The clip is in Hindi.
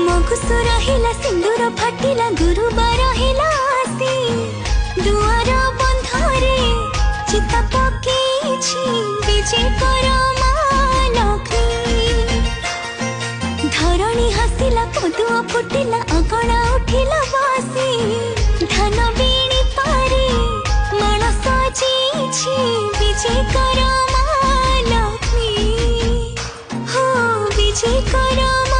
मगुसु रहिला सिंदूर फाटिला गुरुबार हिला आसी दुआर बंधरे चिता पकेछि विजय कर माँ लक्ष्मी। धरणी हसिला पदुआ फुटिला अगणा उठिला बासी धान बीणी पारे माण सजेछि विजय कर माँ लक्ष्मी। हो विजय कर माँ